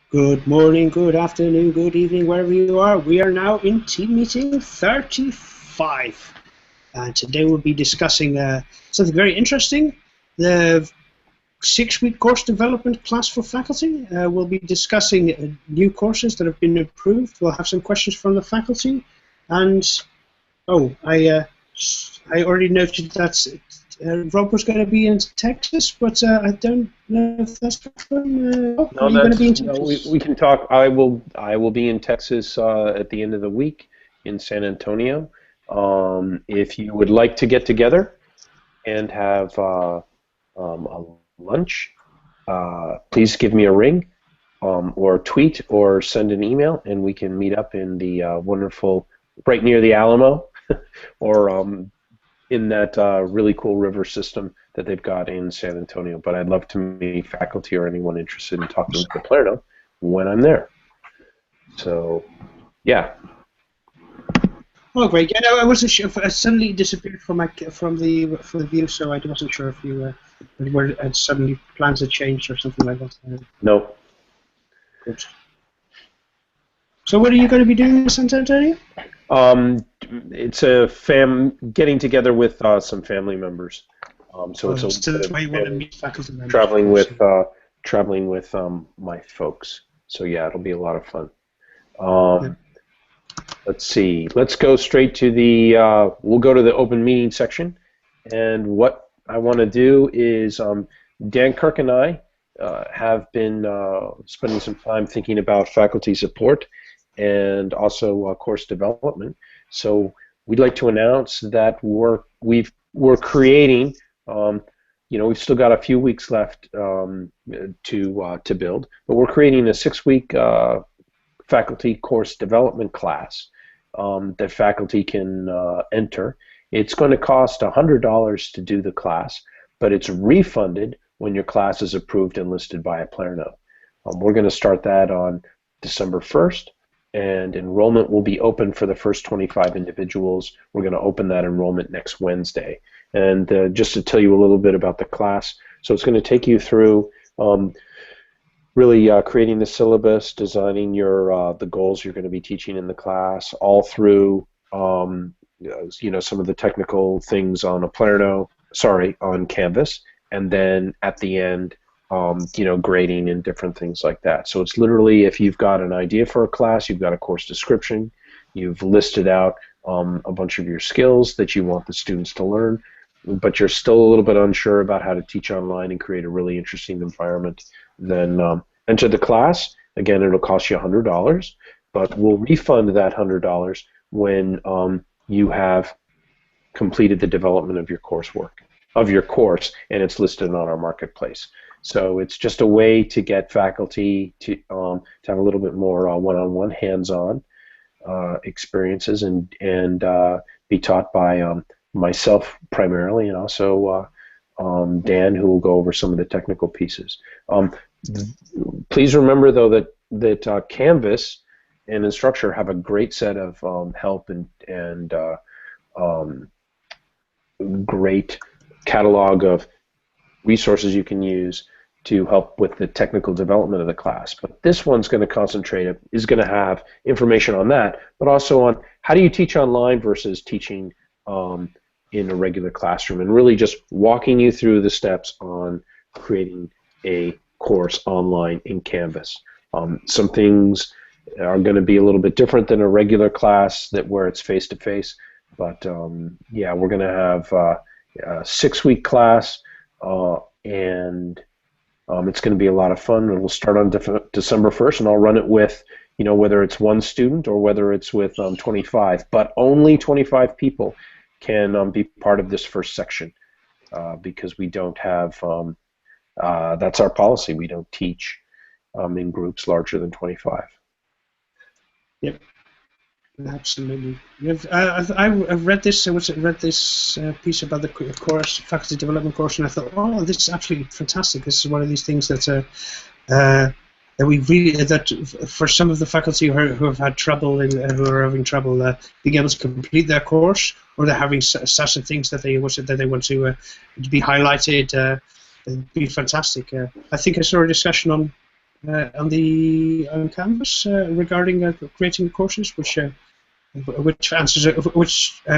Good morning, good afternoon, good evening, wherever you are. We are now in team meeting 35. And today we'll be discussing something very interesting, the 6-week course development class for faculty. We'll be discussing new courses that have been approved. We'll have some questions from the faculty. And, I already noted that Rob was going to be in Texas, but I don't know if that's confirmed. No, going to be in Texas? we can talk. I will be in Texas at the end of the week in San Antonio. If you would like to get together and have a lunch, please give me a ring or tweet or send an email, and we can meet up in the wonderful, right near the Alamo, or in that really cool river system that they've got in San Antonio. But I'd love to meet faculty or anyone interested in talking with Oplerno when I'm there. So, yeah. Oh, great! Yeah, no, I wasn't sure. I suddenly disappeared from the view, so I wasn't sure if you had suddenly plans had changed or something like that. No. Good. So, what are you going to be doing in San Antonio? It's a getting together with some family members. So that's why you want to meet faculty members. Traveling with my folks. So yeah, it'll be a lot of fun. Let's see. Let's go straight to the. We'll go to the open meeting section, and what I want to do is Dan Kirk and I have been spending some time thinking about faculty support and also course development. So we'd like to announce that we're creating. We've still got a few weeks left to build, but we're creating a 6-week faculty course development class that faculty can enter. It's going to cost $100 to do the class, but it's refunded when your class is approved and listed by Oplerno. We're going to start that on December 1st. And enrollment will be open for the first 25 individuals. We're going to open that enrollment next Wednesday. And just to tell you a little bit about the class, so it's going to take you through really creating the syllabus, designing the goals you're going to be teaching in the class, all through some of the technical things on on Canvas, and then at the end, grading and different things like that. So it's literally, if you've got an idea for a class, you've got a course description, you've listed out a bunch of your skills that you want the students to learn, but you're still a little bit unsure about how to teach online and create a really interesting environment, then enter the class. Again, it'll cost you $100, but we'll refund that $100 when you have completed the development of your course, and it's listed on our marketplace. So it's just a way to get faculty to have a little bit more one-on-one, hands-on experiences and be taught by myself primarily, and also Dan, who will go over some of the technical pieces. Please remember, though, that Canvas and Instructure have a great set of help and great catalog of resources you can use to help with the technical development of the class. But this one's going to is going to have information on that, but also on how do you teach online versus teaching in a regular classroom, and really just walking you through the steps on creating a course online in Canvas. Some things are going to be a little bit different than a regular class where it's face-to-face, but yeah, we're going to have a 6-week class, and it's going to be a lot of fun. And we'll start on December 1st, and I'll run it with, whether it's one student or whether it's with 25, but only 25 people can be part of this first section because we don't have, that's our policy. We don't teach in groups larger than 25. Yep. Absolutely. I've read this. Read this piece about the course, faculty development course, and I thought, oh, this is absolutely fantastic. This is one of these things that for some of the faculty who have had trouble who are having trouble being able to complete their course, or they're having certain things that they want to be highlighted. It'd be fantastic. I think I saw a discussion on on Canvas regarding creating courses, which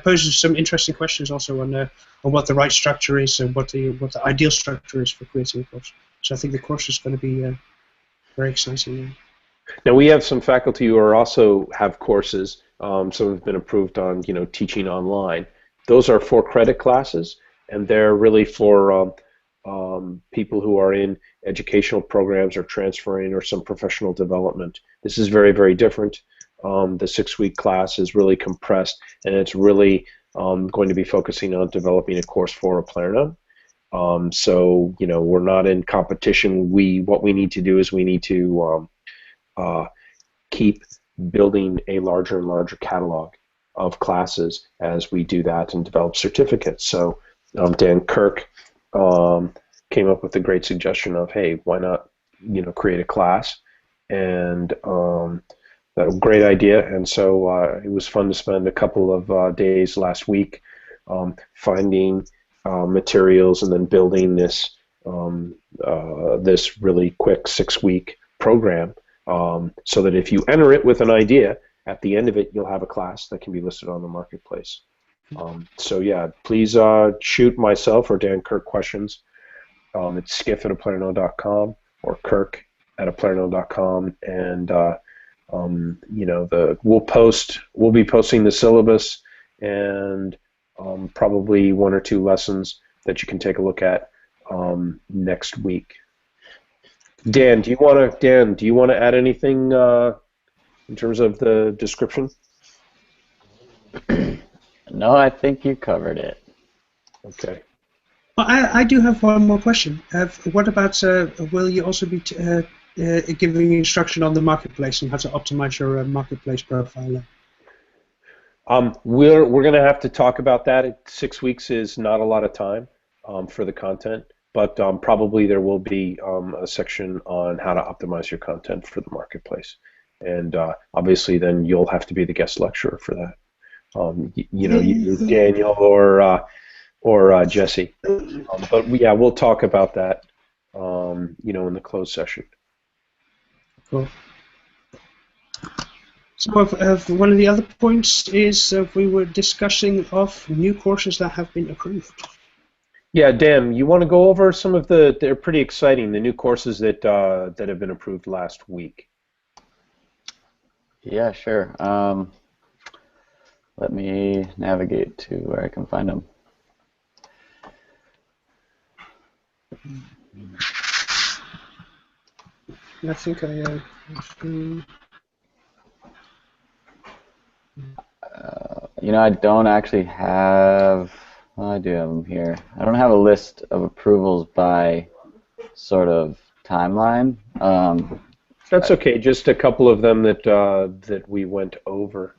poses some interesting questions also on what the right structure is and what the ideal structure is for creating a course. So I think the course is going to be very exciting. Now we have some faculty who are also have courses. Some have been approved on teaching online. Those are 4-credit classes, and they're really for people who are in educational programs or transferring or some professional development. This is very, very different. The 6-week class is really compressed, and it's really going to be focusing on developing a course for Oplerno. So we're not in competition. What we need to do is we need to keep building a larger and larger catalog of classes as we do that and develop certificates. So Dan Kirk came up with a great suggestion of, hey, why not create a class, and that was a great idea. And so it was fun to spend a couple of days last week finding materials and then building this this really quick 6-week program, so that if you enter it with an idea, at the end of it you'll have a class that can be listed on the marketplace. So yeah, please shoot myself or Dan Kirk questions. It's skiff@oplerno.com or kirk@oplerno.com, and we'll be posting the syllabus and probably 1 or 2 lessons that you can take a look at next week. Dan, do you want to add anything in terms of the description? No, I think you covered it. Okay. Well, I do have one more question. What about, will you also be giving instruction on the marketplace and how to optimize your marketplace profile? We're going to have to talk about that. 6 weeks is not a lot of time for the content, but probably there will be a section on how to optimize your content for the marketplace. And obviously then you'll have to be the guest lecturer for that. Daniel or Jesse. But yeah, we'll talk about that in the closed session. Cool. So one of the other points is we were discussing of new courses that have been approved. Yeah, Dan, you want to go over some of they're pretty exciting, the new courses that have been approved last week. Yeah, sure. Let me navigate to where I can find them. I think I I don't actually have. Well, I do have them here. I don't have a list of approvals by sort of timeline. That's okay. Just a couple of them that we went over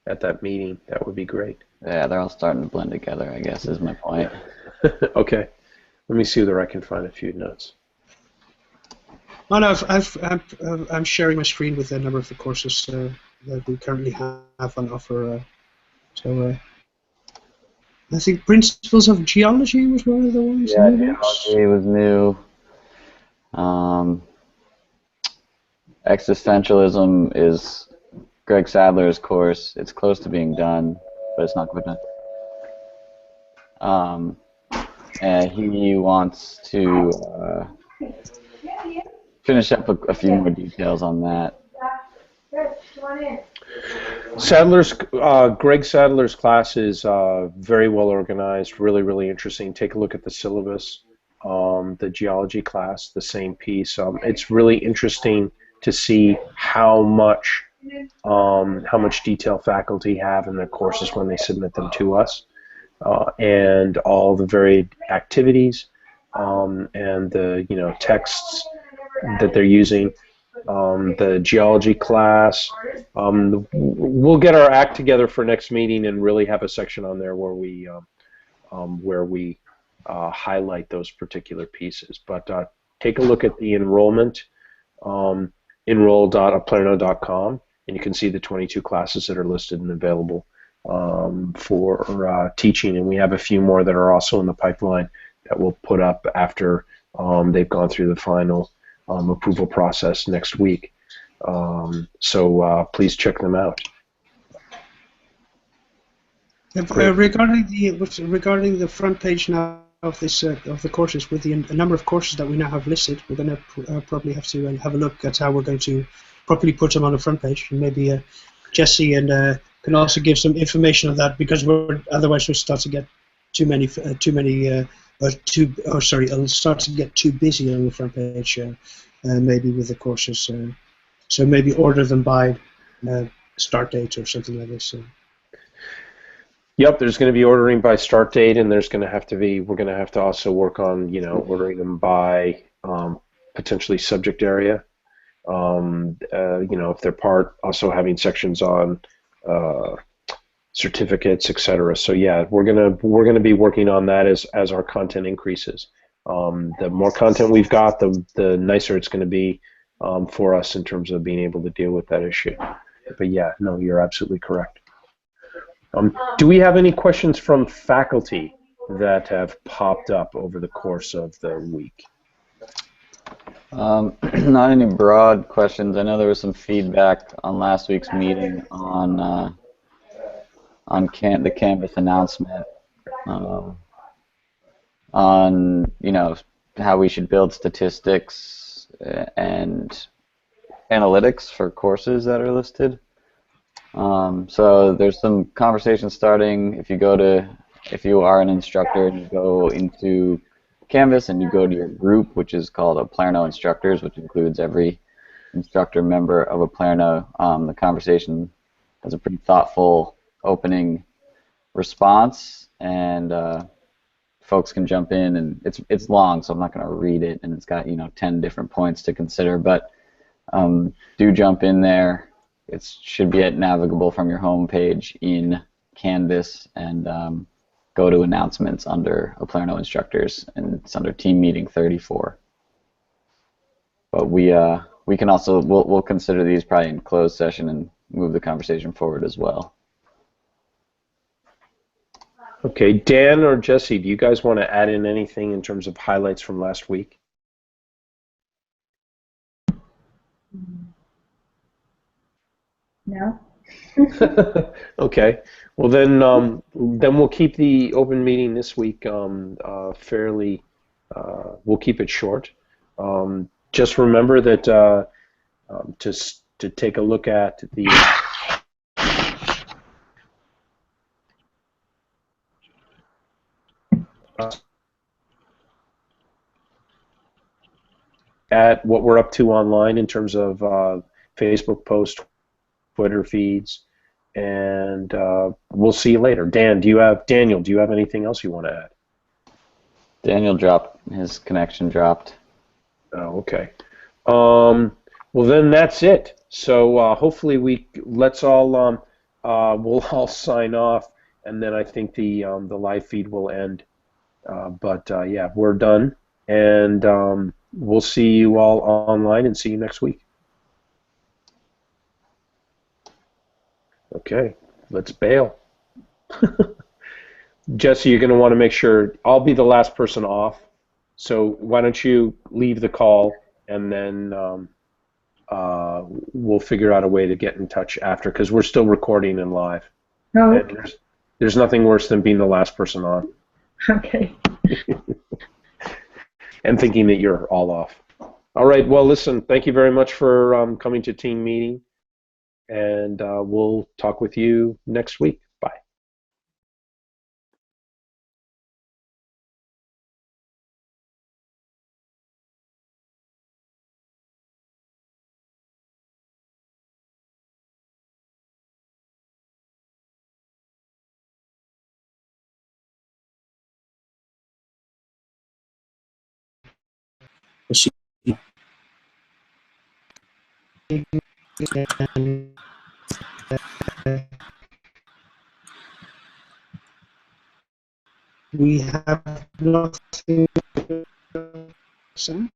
at that meeting. That would be great. Yeah, they're all starting to blend together, I guess, is my point. Okay. Let me see whether I can find a few notes. Oh, no, I'm sharing my screen with a number of the courses that we currently have on offer. So I think Principles of Geology was one of the ones. Yeah, Geology was new. Existentialism is Greg Sadler's course. It's close to being done, but it's not quite done. And he wants to finish up a few more details on that. Greg Sadler's class is very well organized, really, really interesting. Take a look at the syllabus. The geology class, the same piece. It's really interesting to see how much detail faculty have in their courses when they submit them to us, and all the varied activities and the texts that they're using. The geology class, we'll get our act together for next meeting and really have a section on there where we highlight those particular pieces. But take a look at the enrollment, enroll.oplerno.com, and you can see the 22 classes that are listed and available for teaching. And we have a few more that are also in the pipeline that we'll put up after they've gone through the final approval process next week. So please check them out. Regarding the front page now of this of the courses, with the number of courses that we now have listed, we're going to probably have to have a look at how we're going to properly put them on the front page. And maybe Jesse and can also give some information on that, because otherwise we'll start to get it'll start to get too busy on the front page, maybe with the courses. So maybe order them by start date or something like this. Yep, there's going to be ordering by start date, and we're going to have to also work on, ordering them by potentially subject area. If they're also having sections on certificates, etc. So yeah, we're gonna be working on that as our content increases. The more content we've got, the nicer it's going to be for us in terms of being able to deal with that issue. But yeah, no, you're absolutely correct. Do we have any questions from faculty that have popped up over the course of the week? Not any broad questions. I know there was some feedback on last week's meeting on the Canvas announcement, on how we should build statistics and analytics for courses that are listed. So there's some conversation starting. If you are an instructor and you go into Canvas and you go to your group, which is called Oplerno Instructors, which includes every instructor member of Oplerno, the conversation has a pretty thoughtful opening response, and folks can jump in, and it's long, so I'm not going to read it, and it's got 10 different points to consider, but do jump in there. It should be navigable from your home page in Canvas, and go to announcements under Oplerno Instructors, and it's under Team Meeting 34. But we can also we'll consider these probably in closed session and move the conversation forward as well. Okay, Dan or Jesse, do you guys want to add in anything in terms of highlights from last week? No. Okay. Well, then we'll keep the open meeting this week fairly. We'll keep it short. Just remember that to take a look at the at what we're up to online in terms of Facebook posts, Twitter feeds, and we'll see you later. Daniel, do you have anything else you want to add? Daniel dropped, his connection dropped. Oh, okay. Well, then that's it. So hopefully we'll all sign off, and then I think the live feed will end. But yeah, we're done, and we'll see you all online and see you next week. Okay, let's bail. Jesse, you're going to want to make sure I'll be the last person off. So why don't you leave the call, and then we'll figure out a way to get in touch after, because we're still recording and live. Oh, And there's nothing worse than being the last person on. okay. And thinking that you're all off. All right, well, listen, thank you very much for coming to team meeting, and we'll talk with you next week. Bye. We have nothing to say.